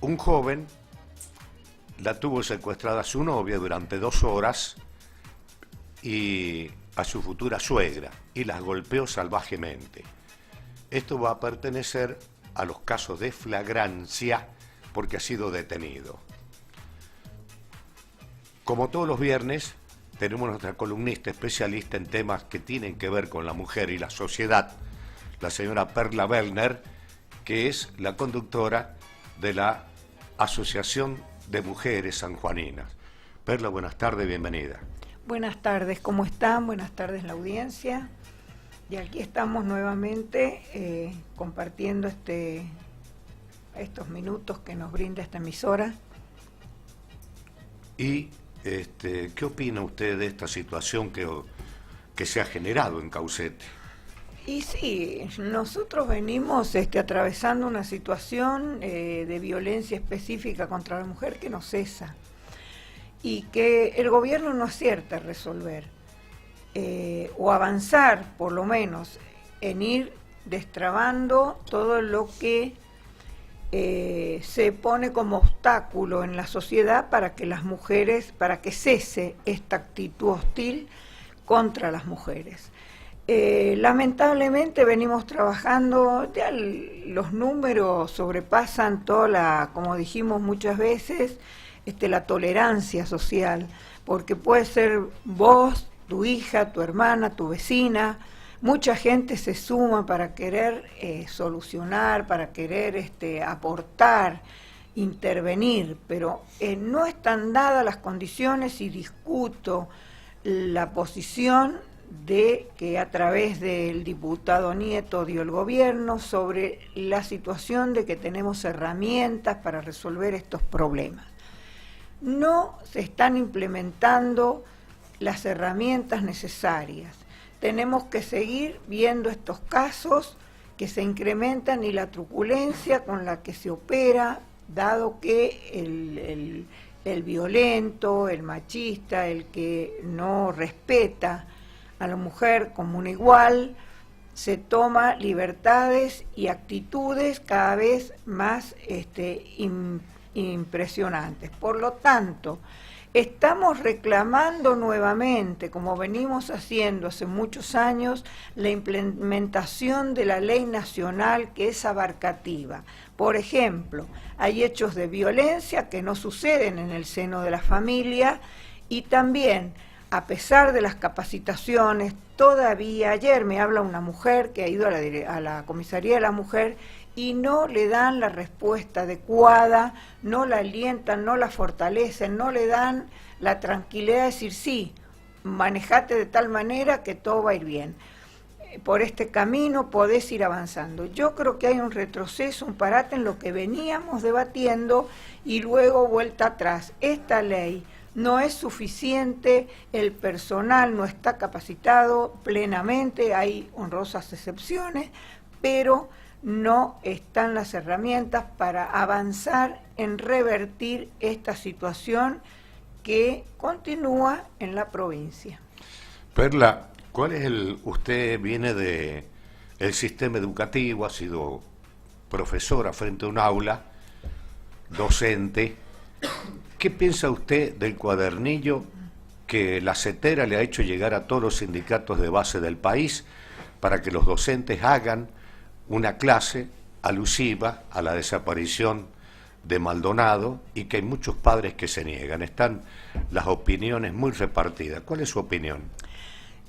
un joven la tuvo secuestrada a su novia durante 2 horas y a su futura suegra y las golpeó salvajemente. Esto va a pertenecer a los casos de flagrancia porque ha sido detenido. Como todos los viernes, tenemos nuestra columnista especialista en temas que tienen que ver con la mujer y la sociedad, la señora Perla Wellner, que es la conductora de la Asociación de Mujeres Sanjuaninas. Perla, buenas tardes, bienvenida. Buenas tardes, ¿cómo están? Buenas tardes la audiencia. Y aquí estamos nuevamente compartiendo estos minutos que nos brinda esta emisora. Y ¿qué opina usted de esta situación que se ha generado en Caucete? Y sí, nosotros venimos atravesando una situación de violencia específica contra la mujer que no cesa y que el gobierno no acierta a resolver o avanzar por lo menos en ir destrabando todo lo que se pone como obstáculo en la sociedad para que las mujeres, para que cese esta actitud hostil contra las mujeres. Lamentablemente venimos trabajando, ya los números sobrepasan como dijimos muchas veces, la tolerancia social, porque puede ser vos, tu hija, tu hermana, tu vecina, mucha gente se suma para querer solucionar, para querer aportar, intervenir, pero no están dadas las condiciones y discuto la posición de que a través del diputado Nieto dio el gobierno sobre la situación de que tenemos herramientas para resolver estos problemas. No se están implementando las herramientas necesarias. Tenemos que seguir viendo estos casos que se incrementan y la truculencia con la que se opera, dado que el violento, el machista, el que no respeta a la mujer como un igual, se toma libertades y actitudes cada vez más impresionantes. Por lo tanto, estamos reclamando nuevamente, como venimos haciendo hace muchos años, la implementación de la ley nacional que es abarcativa. Por ejemplo, hay hechos de violencia que no suceden en el seno de la familia y también, a pesar de las capacitaciones, todavía ayer me habla una mujer que ha ido a la comisaría de la mujer y no le dan la respuesta adecuada, no la alientan, no la fortalecen, no le dan la tranquilidad de decir sí, manejate de tal manera que todo va a ir bien. Por este camino podés ir avanzando. Yo creo que hay un retroceso, un parate en lo que veníamos debatiendo y luego vuelta atrás. Esta ley no es suficiente, el personal no está capacitado plenamente, hay honrosas excepciones, pero no están las herramientas para avanzar en revertir esta situación que continúa en la provincia. Perla, usted viene del sistema educativo, ha sido profesora frente a un aula, docente. ¿Qué piensa usted del cuadernillo que la CETERA le ha hecho llegar a todos los sindicatos de base del país para que los docentes hagan una clase alusiva a la desaparición de Maldonado y que hay muchos padres que se niegan? Están las opiniones muy repartidas. ¿Cuál es su opinión?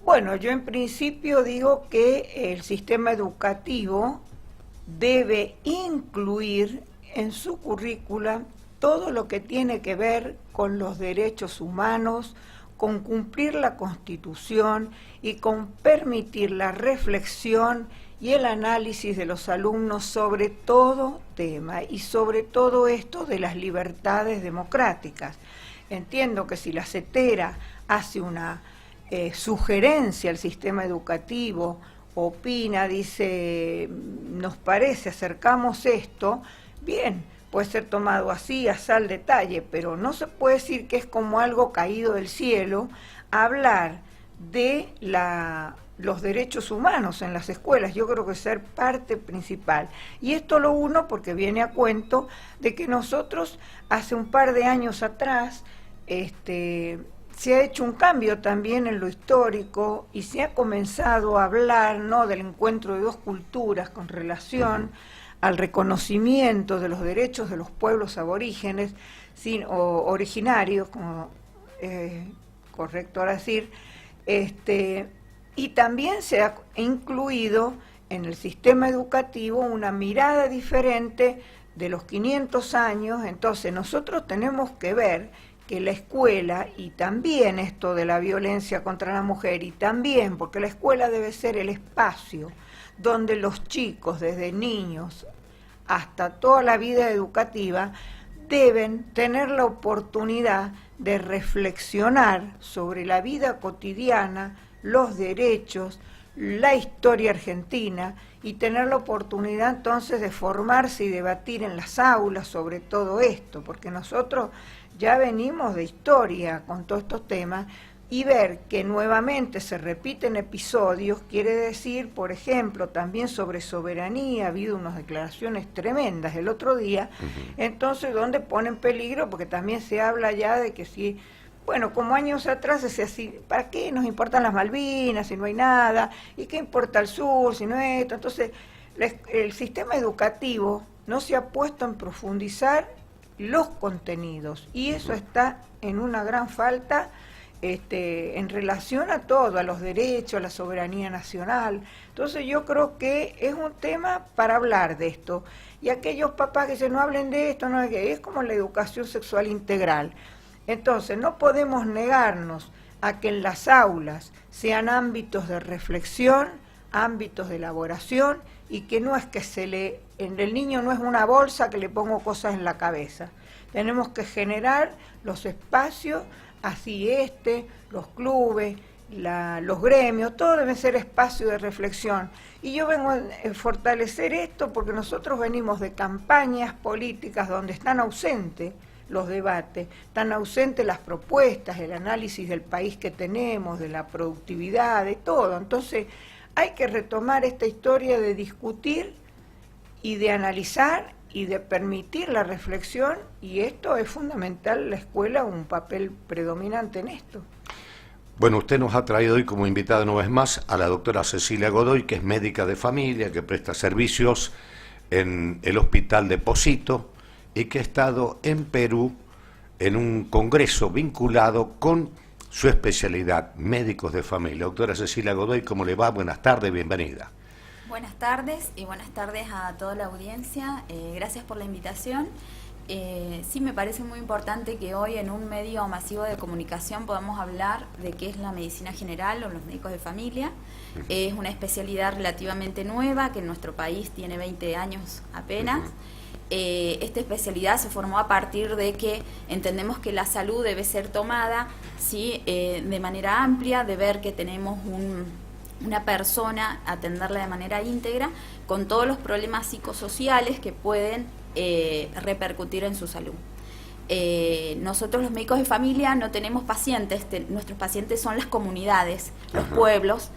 Bueno, yo en principio digo que el sistema educativo debe incluir en su currícula todo lo que tiene que ver con los derechos humanos, con cumplir la Constitución y con permitir la reflexión y el análisis de los alumnos sobre todo tema y sobre todo esto de las libertades democráticas. Entiendo que si la CETERA hace una sugerencia al sistema educativo, opina, dice, nos parece, acercamos esto, bien, puede ser tomado así, al detalle, pero no se puede decir que es como algo caído del cielo hablar de la los derechos humanos en las escuelas. Yo creo que ser parte principal. Y esto lo uno porque viene a cuento de que nosotros hace un par de años atrás se ha hecho un cambio también en lo histórico y se ha comenzado a hablar, ¿no?, del encuentro de dos culturas con relación al reconocimiento de los derechos de los pueblos aborígenes o originarios, como correcto ahora decir, y también se ha incluido en el sistema educativo una mirada diferente de los 500 años. Entonces nosotros tenemos que ver que la escuela, y también esto de la violencia contra la mujer, y también porque la escuela debe ser el espacio donde los chicos, desde niños hasta toda la vida educativa, deben tener la oportunidad de reflexionar sobre la vida cotidiana, los derechos, la historia argentina, y tener la oportunidad entonces de formarse y debatir en las aulas sobre todo esto, porque nosotros ya venimos de historia con todos estos temas, y ver que nuevamente se repiten episodios quiere decir, por ejemplo, también sobre soberanía, ha habido unas declaraciones tremendas el otro día, entonces donde pone en peligro, porque también se habla ya de que si, bueno, como años atrás decía así, ¿para qué nos importan las Malvinas si no hay nada? ¿Y qué importa el sur si no es esto? Entonces, el sistema educativo no se ha puesto en profundizar los contenidos, y eso está en una gran falta en relación a todo, a los derechos, a la soberanía nacional. Entonces yo creo que es un tema para hablar de esto, y aquellos papás que dicen no hablen de esto, no, es como la educación sexual integral. Entonces no podemos negarnos a que en las aulas sean ámbitos de reflexión, ámbitos de elaboración, y que no es que el niño no es una bolsa que le pongo cosas en la cabeza. Tenemos que generar los espacios, así los clubes, los gremios, todo debe ser espacio de reflexión. Y yo vengo a fortalecer esto porque nosotros venimos de campañas políticas donde están ausentes los debates, están ausentes las propuestas, el análisis del país que tenemos, de la productividad, de todo. Entonces hay que retomar esta historia de discutir y de analizar y de permitir la reflexión, y esto es fundamental, la escuela un papel predominante en esto. Bueno, usted nos ha traído hoy como invitada una vez más a la doctora Cecilia Godoy, que es médica de familia, que presta servicios en el hospital de Pocito y que ha estado en Perú en un congreso vinculado con su especialidad, médicos de familia. Doctora Cecilia Godoy, ¿cómo le va? Buenas tardes, bienvenida. Buenas tardes y buenas tardes a toda la audiencia. Gracias por la invitación. Sí, me parece muy importante que hoy en un medio masivo de comunicación podamos hablar de qué es la medicina general o los médicos de familia. Es una especialidad relativamente nueva que en nuestro país tiene 20 años apenas. Esta especialidad se formó a partir de que entendemos que la salud debe ser tomada, ¿sí?, de manera amplia, de ver que tenemos una persona, atenderla de manera íntegra, con todos los problemas psicosociales que pueden repercutir en su salud. Nosotros los médicos de familia no tenemos pacientes, nuestros pacientes son las comunidades, los pueblos,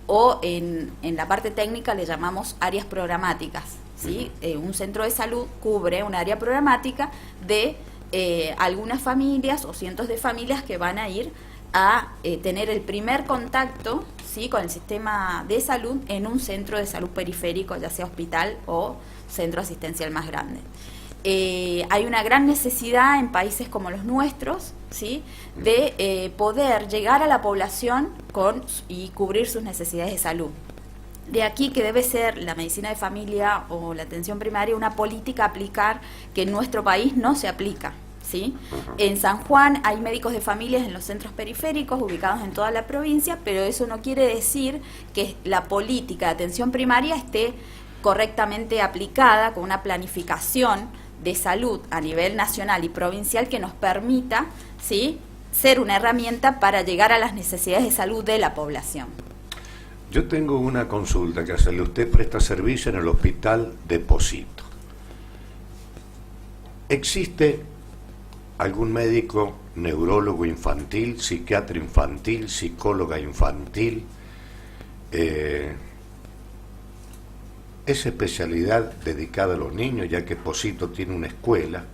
o en la parte técnica le llamamos áreas programáticas, ¿sí? Un centro de salud cubre un área programática de algunas familias o cientos de familias que van a ir a tener el primer contacto, ¿sí?, con el sistema de salud en un centro de salud periférico, ya sea hospital o centro asistencial más grande. Hay una gran necesidad en países como los nuestros, ¿sí?, de poder llegar a la población y cubrir sus necesidades de salud. De aquí que debe ser la medicina de familia o la atención primaria una política a aplicar que en nuestro país no se aplica, ¿sí? En San Juan hay médicos de familias en los centros periféricos ubicados en toda la provincia, pero eso no quiere decir que la política de atención primaria esté correctamente aplicada con una planificación de salud a nivel nacional y provincial que nos permita, ¿sí?, ser una herramienta para llegar a las necesidades de salud de la población. Yo tengo una consulta que hacerle. Usted presta servicio en el hospital de Pocito. ¿Existe algún médico neurólogo infantil, psiquiatra infantil, psicóloga infantil ¿Es especialidad dedicada a los niños, ya que Pocito tiene una escuela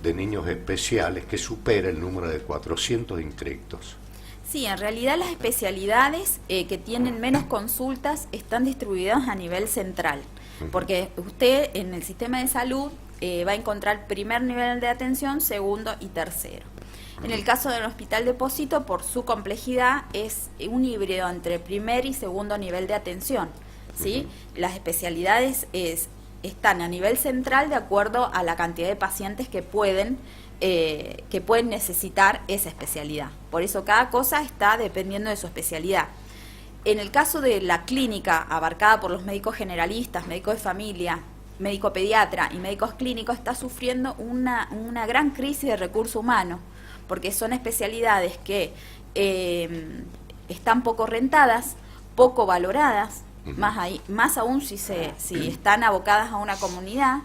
de niños especiales que supera el número de 400 inscritos? Sí, en realidad las especialidades que tienen menos consultas están distribuidas a nivel central, porque usted en el sistema de salud va a encontrar primer nivel de atención, segundo y tercero. En el caso del Hospital de Pocito, por su complejidad, es un híbrido entre primer y segundo nivel de atención, ¿sí? Las especialidades están a nivel central de acuerdo a la cantidad de pacientes que pueden necesitar esa especialidad. Por eso cada cosa está dependiendo de su especialidad. En el caso de la clínica abarcada por los médicos generalistas, médicos de familia, médico pediatra y médicos clínicos, está sufriendo una gran crisis de recurso humano, porque son especialidades que están poco rentadas, poco valoradas, más aún si están abocadas a una comunidad,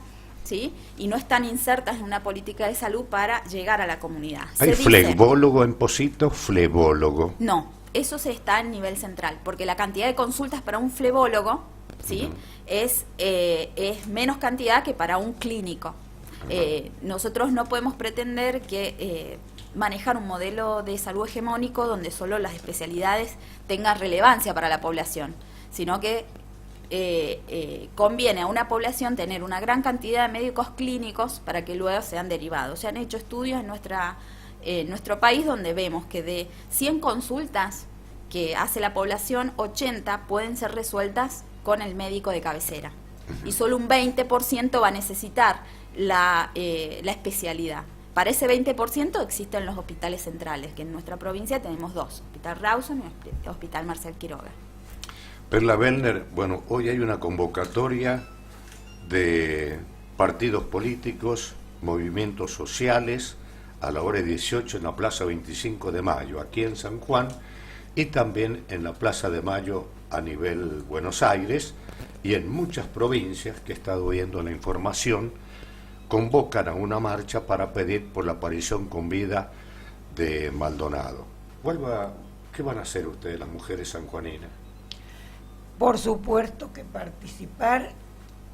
¿sí? Y no están insertas en una política de salud para llegar a la comunidad. ¿Hay flebólogo en Pocito? ¿Flebólogo? No, eso se está en nivel central, porque la cantidad de consultas para un flebólogo, ¿sí? Es menos cantidad que para un clínico. Nosotros no podemos pretender que manejar un modelo de salud hegemónico donde solo las especialidades tengan relevancia para la población, sino que conviene a una población tener una gran cantidad de médicos clínicos para que luego sean derivados. Se han hecho estudios en nuestro país donde vemos que de 100 consultas que hace la población, 80 pueden ser resueltas con el médico de cabecera y solo un 20% va a necesitar la especialidad. Para ese 20% existen los hospitales centrales, que en nuestra provincia tenemos dos, Hospital Rawson y Hospital Marcel Quiroga. Perla Wellner, bueno, hoy hay una convocatoria de partidos políticos, movimientos sociales, a la hora 18 en la Plaza 25 de Mayo, aquí en San Juan, y también en la Plaza de Mayo a nivel Buenos Aires, y en muchas provincias, que he estado viendo la información, convocan a una marcha para pedir por la aparición con vida de Maldonado. ¿Qué van a hacer ustedes, las mujeres sanjuaninas? Por supuesto que participar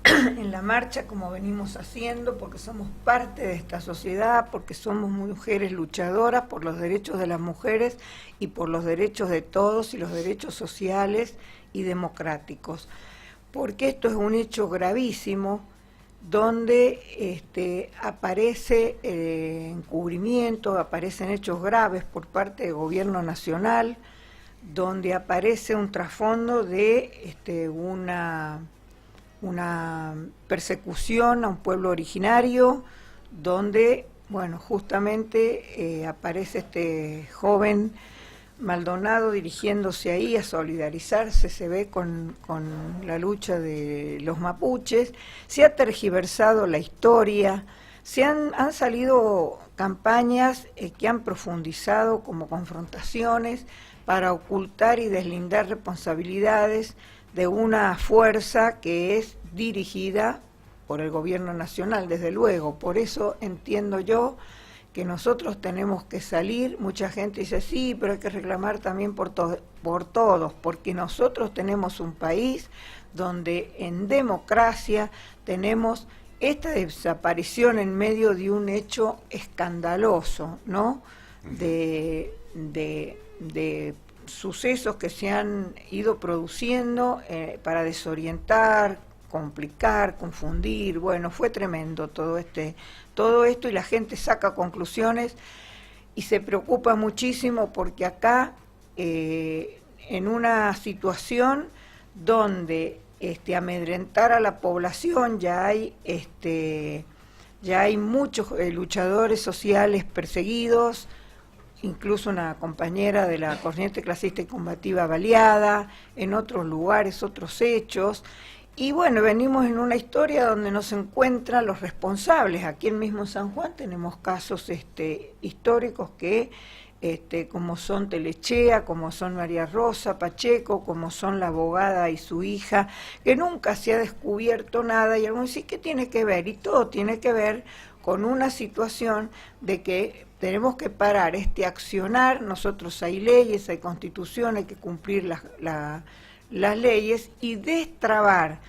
en la marcha como venimos haciendo, porque somos parte de esta sociedad, porque somos mujeres luchadoras por los derechos de las mujeres y por los derechos de todos y los derechos sociales y democráticos. Porque esto es un hecho gravísimo donde aparece encubrimiento, aparecen hechos graves por parte del gobierno nacional, donde aparece un trasfondo de una persecución a un pueblo originario, donde, bueno, justamente aparece este joven Maldonado dirigiéndose ahí a solidarizarse, se ve con la lucha de los mapuches. Se ha tergiversado la historia, han salido campañas que han profundizado como confrontaciones para ocultar y deslindar responsabilidades de una fuerza que es dirigida por el gobierno nacional, desde luego. Por eso entiendo yo que nosotros tenemos que salir. Mucha gente dice, sí, pero hay que reclamar también por todos, porque nosotros tenemos un país donde en democracia tenemos esta desaparición en medio de un hecho escandaloso, ¿no? De sucesos que se han ido produciendo para desorientar, complicar, confundir. Bueno, fue tremendo todo esto, y la gente saca conclusiones y se preocupa muchísimo porque acá en una situación donde amedrentar a la población ya hay muchos luchadores sociales perseguidos, incluso una compañera de la corriente clasista y combativa baleada, en otros lugares otros hechos. Y bueno, venimos en una historia donde no se encuentran los responsables. Aquí en mismo San Juan tenemos casos históricos que, como son Telechea, como son María Rosa Pacheco, como son la abogada y su hija, que nunca se ha descubierto nada, y algunos dicen, ¿qué tiene que ver? Y todo tiene que ver con una situación de que tenemos que parar este accionar. Nosotros hay leyes, hay constitución, hay que cumplir las leyes y destrabar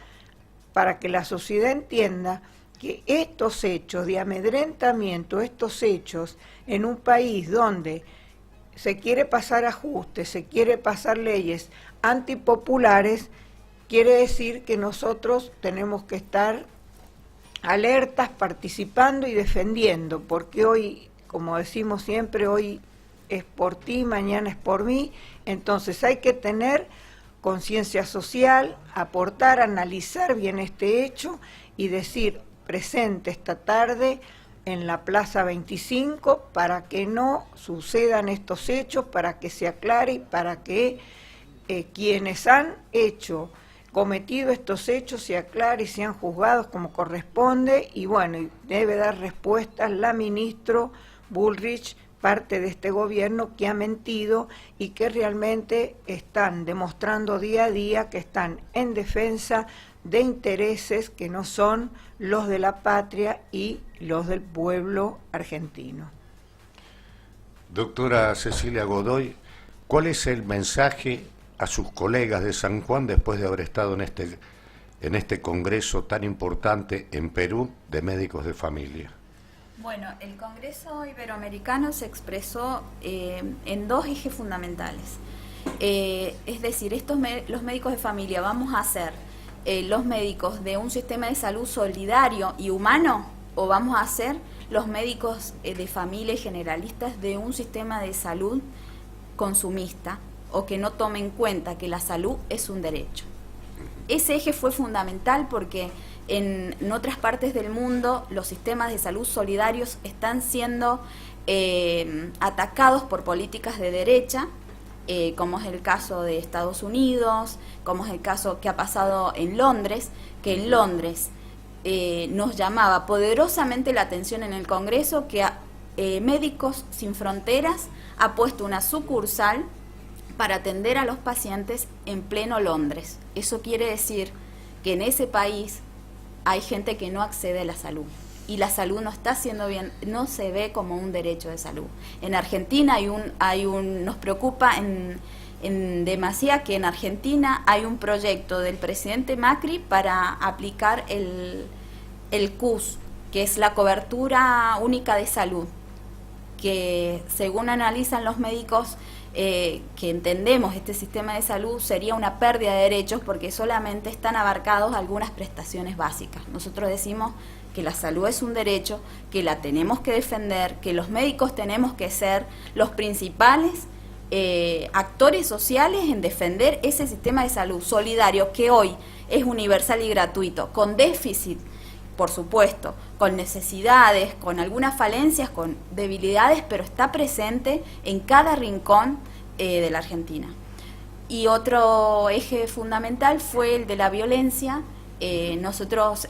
para que la sociedad entienda que estos hechos de amedrentamiento, estos hechos en un país donde se quiere pasar ajustes, se quiere pasar leyes antipopulares, quiere decir que nosotros tenemos que estar alertas, participando y defendiendo, porque hoy, como decimos siempre, hoy es por ti, mañana es por mí, entonces hay que tener conciencia social, aportar, analizar bien este hecho y decir presente esta tarde en la Plaza 25 para que no sucedan estos hechos, para que se aclare y para que quienes han cometido estos hechos se aclare y sean juzgados como corresponde. Y bueno, y debe dar respuestas la ministra Bullrich, parte de este gobierno que ha mentido y que realmente están demostrando día a día que están en defensa de intereses que no son los de la patria y los del pueblo argentino. Doctora Cecilia Godoy, ¿cuál es el mensaje a sus colegas de San Juan después de haber estado en este congreso tan importante en Perú de médicos de familia? Bueno, el Congreso Iberoamericano se expresó en dos ejes fundamentales. Es decir, los médicos de familia vamos a ser los médicos de un sistema de salud solidario y humano, o vamos a ser los médicos de familia y generalistas de un sistema de salud consumista, o que no tome en cuenta que la salud es un derecho. Ese eje fue fundamental porque en otras partes del mundo los sistemas de salud solidarios están siendo atacados por políticas de derecha, como es el caso de Estados Unidos, como es el caso que ha pasado en Londres, que en Londres nos llamaba poderosamente la atención en el Congreso que Médicos Sin Fronteras ha puesto una sucursal para atender a los pacientes en pleno Londres. Eso quiere decir que en ese país hay gente que no accede a la salud y la salud no está haciendo bien, no se ve como un derecho de salud. En Argentina nos preocupa en demasía que en Argentina hay un proyecto del presidente Macri para aplicar el CUS, que es la cobertura única de salud, que según analizan los médicos que entendemos este sistema de salud sería una pérdida de derechos porque solamente están abarcados algunas prestaciones básicas. Nosotros decimos que la salud es un derecho, que la tenemos que defender, que los médicos tenemos que ser los principales actores sociales en defender ese sistema de salud solidario que hoy es universal y gratuito, con déficit, por supuesto, con necesidades, con algunas falencias, con debilidades, pero está presente en cada rincón de la Argentina. Y otro eje fundamental fue el de la violencia. Nosotros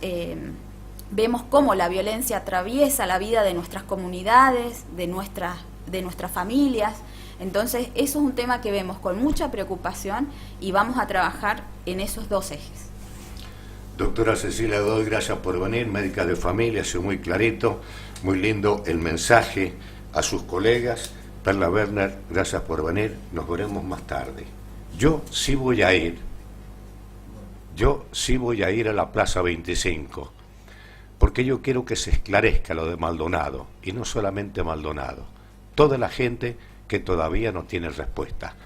vemos cómo la violencia atraviesa la vida de nuestras comunidades, de nuestras familias. Entonces, eso es un tema que vemos con mucha preocupación y vamos a trabajar en esos dos ejes. Doctora Cecilia Godoy, gracias por venir, médica de familia, ha sido muy clarito, muy lindo el mensaje a sus colegas. Perla Werner, gracias por venir, nos veremos más tarde. Yo sí voy a ir a la Plaza 25, porque yo quiero que se esclarezca lo de Maldonado, y no solamente Maldonado, toda la gente que todavía no tiene respuesta.